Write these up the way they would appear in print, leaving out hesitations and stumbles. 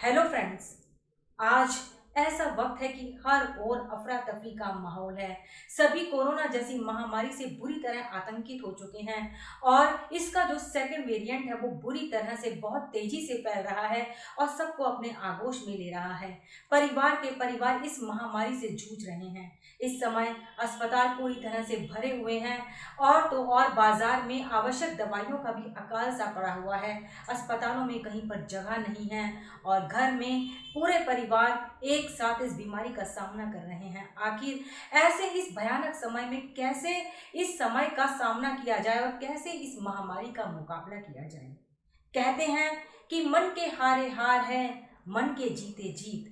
Hello friends. आज ऐसा वक्त है कि हर ओर अफरा तफरी का माहौल है। सभी कोरोना जैसी महामारी से बुरी तरह आतंकित हो चुके हैं और इसका जो सेकंड वेरिएंट है वो बुरी तरह से बहुत तेजी से फैल रहा है और सबको अपने आगोश में ले रहा है। परिवार के परिवार इस महामारी से जूझ रहे हैं। इस समय अस्पताल पूरी तरह से भरे हुए हैं और तो और बाजार में आवश्यक दवाइयों का भी अकाल सा पड़ा हुआ है। अस्पतालों में कहीं पर जगह नहीं है और घर में पूरे परिवार एक साथ इस बीमारी का सामना कर रहे हैं। आखिर ऐसे इस भयानक समय में कैसे इस समय का सामना किया जाए और कैसे इस महामारी का मुकाबला किया जाए। कहते हैं कि मन के हारे हार है, मन के जीते जीत।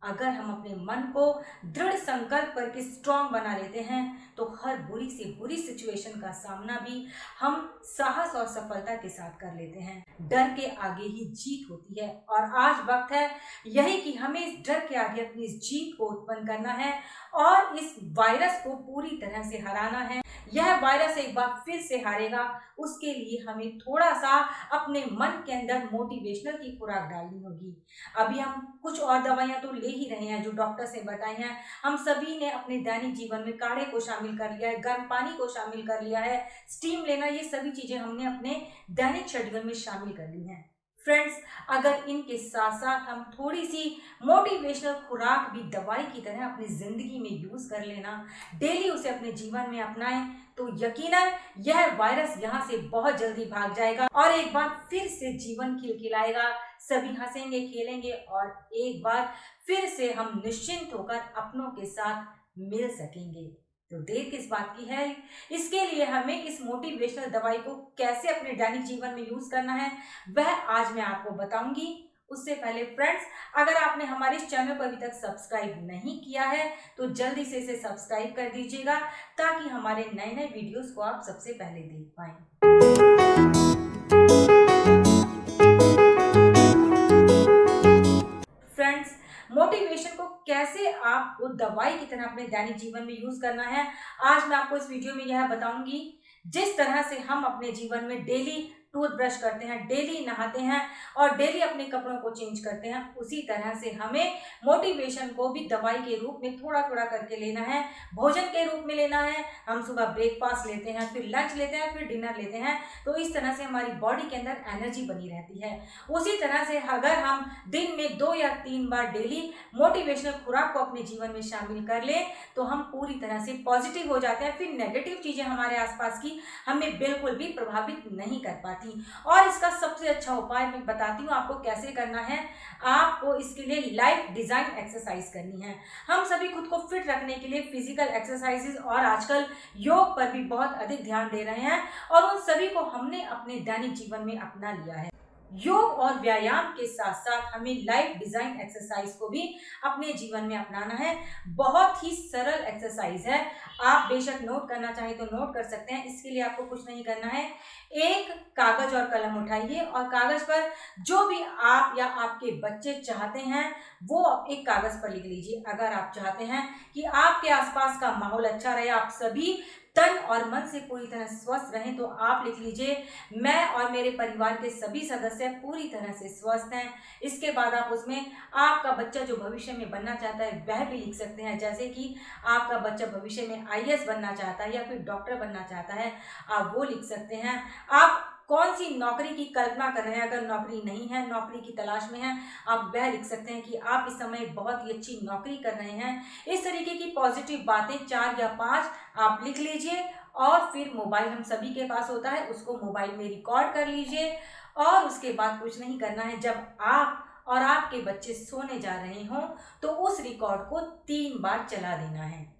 अगर हम अपने मन को दृढ़ संकल्प करके स्ट्रांग बना लेते हैं तो हर बुरी से बुरी सिचुएशन का सामना भी हम साहस और सफलता के साथ कर लेते हैं। डर के आगे ही जीत होती है और आज वक्त है यही कि हमें इस डर के आगे अपनी इस जीत को उत्पन्न करना है और इस वायरस को पूरी तरह से हराना है। यह वायरस एक बार फिर से हारेगा, उसके लिए हमें थोड़ा सा अपने मन के अंदर मोटिवेशनल की खुराक डालनी होगी। अभी हम कुछ और दवाइयां तो ले ही रहे हैं जो डॉक्टर से बताई हैं। हम सभी ने अपने दैनिक जीवन में काढ़े को शामिल कर लिया है, गर्म पानी को शामिल कर लिया है, स्टीम लेना, ये सभी चीजें हमने अपने दैनिक शेड्यूल में शामिल कर ली हैं। फ्रेंड्स, अगर इनके साथ साथ हम थोड़ी सी मोटिवेशनल खुराक भी दवाई की तरह अपनी जिंदगी में यूज कर लेना, डेली उसे अपने जीवन में अपनाएं, तो यकीनन यह वायरस यहाँ से बहुत जल्दी भाग जाएगा और एक बार फिर से जीवन खिलखिलाएगा। सभी हंसेंगे, खेलेंगे और एक बार फिर से हम निश्चिंत होकर अपनों के साथ मिल सकेंगे। तो देर किस बात की है। इसके लिए हमें इस मोटिवेशनल दवाई को कैसे अपने दैनिक जीवन में यूज करना है वह आज मैं आपको बताऊंगी। उससे पहले फ्रेंड्स, अगर आपने हमारे इस चैनल को अभी तक सब्सक्राइब नहीं किया है तो जल्दी से इसे सब्सक्राइब कर दीजिएगा ताकि हमारे नए नए वीडियोस को आप सबसे पहले देख पाएं। फ्रेंड्स, मोटिवेशन को कैसे आपको दवाई की तरह अपने दैनिक जीवन में यूज करना है, आज मैं आपको इस वीडियो में यह बताऊंगी। जिस तरह से हम अपने जीवन में डेली टूथब्रश करते हैं, डेली नहाते हैं और डेली अपने कपड़ों को चेंज करते हैं, उसी तरह से हमें मोटिवेशन को भी दवाई के रूप में थोड़ा थोड़ा करके लेना है, भोजन के रूप में लेना है। हम सुबह ब्रेकफास्ट लेते हैं, फिर लंच लेते हैं, फिर डिनर लेते हैं, तो इस तरह से हमारी बॉडी के अंदर एनर्जी बनी रहती है। उसी तरह से अगर हम दिन में 2 या 3 बार डेली मोटिवेशनल खुराक को अपने जीवन में शामिल कर लें तो हम पूरी तरह से पॉजिटिव हो जाते हैं। फिर नेगेटिव चीजें हमारे आसपास की हमें बिल्कुल भी प्रभावित नहीं कर पाती। और इसका सबसे अच्छा उपाय मैं बताती हूँ आपको कैसे करना है। आपको इसके लिए लाइफ डिजाइन एक्सरसाइज करनी है। हम सभी खुद को फिट रखने के लिए फिजिकल एक्सरसाइजेज और आजकल योग पर भी बहुत अधिक ध्यान दे रहे हैं और उन सभी को हमने अपने दैनिक जीवन में अपना लिया है। योग और व्यायाम के साथ साथ हमें लाइफ डिजाइन एक्सरसाइज को भी अपने जीवन में अपनाना है। बहुत ही सरल एक्सरसाइज है, आप बेशक नोट करना चाहें तो नोट कर सकते हैं। इसके लिए आपको कुछ नहीं करना है, एक कागज और कलम उठाइए और कागज पर जो भी आप या आपके बच्चे चाहते हैं वो एक कागज पर लिख लीजिए। अगर आप चाहते हैं कि आपके आसपास का माहौल अच्छा रहे, आप सभी तन और मन से पूरी तरह स्वस्थ रहें, तो आप लिख लीजिए मैं और मेरे परिवार के सभी सदस्य पूरी तरह से स्वस्थ हैं। इसके बाद आप उसमें आपका बच्चा जो भविष्य में बनना चाहता है वह भी लिख सकते हैं। जैसे कि आपका बच्चा भविष्य में आईएएस बनना चाहता है या फिर डॉक्टर बनना चाहता है, आप वो लिख सकते हैं। आप कौन सी नौकरी की कल्पना कर रहे हैं, अगर नौकरी नहीं है, नौकरी की तलाश में हैं, आप वह लिख सकते हैं कि आप इस समय बहुत ही अच्छी नौकरी कर रहे हैं। इस तरीके की पॉजिटिव बातें 4 या 5 आप लिख लीजिए और फिर मोबाइल हम सभी के पास होता है, उसको मोबाइल में रिकॉर्ड कर लीजिए और उसके बाद कुछ नहीं करना है। जब आप और आपके बच्चे सोने जा रहे हों तो उस रिकॉर्ड को 3 बार चला देना है।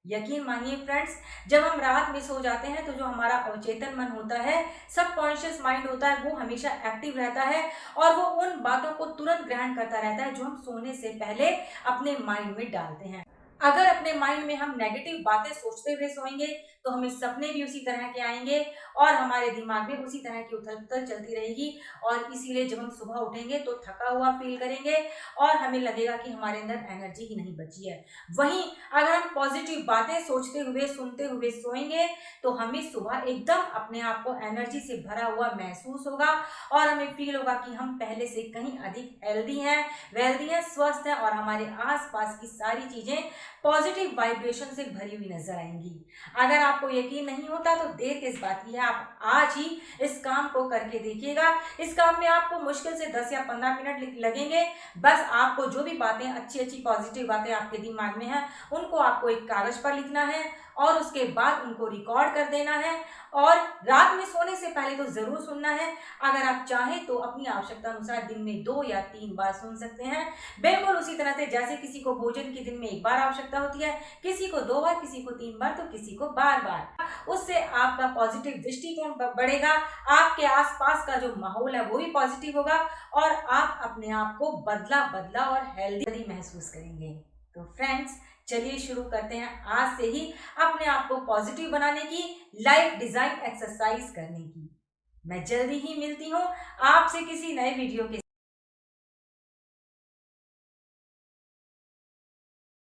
यकीन मानिए फ्रेंड्स, जब हम रात में सो जाते हैं तो जो हमारा अवचेतन मन होता है, सबकॉन्शियस माइंड होता है, वो हमेशा एक्टिव रहता है और वो उन बातों को तुरंत ग्रहण करता रहता है जो हम सोने से पहले अपने माइंड में डालते हैं। अगर अपने माइंड में हम नेगेटिव बातें सोचते हुए सोएंगे तो हमें सपने भी उसी तरह के आएंगे और हमारे दिमाग में उसी तरह की उथल पुथल चलती रहेगी। और इसीलिए जब हम सुबह उठेंगे तो थका हुआ फील करेंगे और हमें लगेगा कि हमारे अंदर एनर्जी ही नहीं बची है। वहीं अगर हम पॉजिटिव बातें सोचते हुए सुनते हुए सोएंगे तो हमें सुबह एकदम अपने आप को एनर्जी से भरा हुआ महसूस होगा और हमें फील होगा कि हम पहले से कहीं अधिक हेल्दी हैं, वेल्दी हैं, स्वस्थ हैं और हमारे आसपास की सारी चीजें पॉजिटिव वाइब्रेशन से भरी हुई नजर आएंगी। अगर आपको यकीन नहीं होता तो देर किस बात की है, आप आज ही इस काम को करके देखिएगा। इस काम में आपको मुश्किल से 10 या 15 मिनट लगेंगे। बस आपको जो भी बातें अच्छी अच्छी पॉजिटिव बातें आपके दिमाग में हैं उनको आपको एक कागज पर लिखना है और उसके बाद उनको रिकॉर्ड कर देना है और रात में सोने से पहले तो जरूर सुनना है। अगर आप चाहें तो अपनी आवश्यकता अनुसार दिन में 2 या 3 बार सुन सकते हैं। बिल्कुल उसी तरह से जैसे किसी को भोजन की दिन में 1 बार आवश्यकता होती है, किसी को 2 बार, किसी को 3 बार, तो किसी को बार बार। उससे आपका पॉजिटिव दृष्टिकोण बढ़ेगा, आपके आसपास का जो माहौल है वो भी पॉजिटिव होगा और आप अपने आप को बदला बदला और हेल्दी महसूस करेंगे। तो फ्रेंड्स, चलिए शुरू करते हैं आज से ही अपने आप को पॉजिटिव बनाने की लाइफ डिजाइन एक्सरसाइज करने की। मैं जल्दी ही मिलती हूँ आपसे किसी नए वीडियो के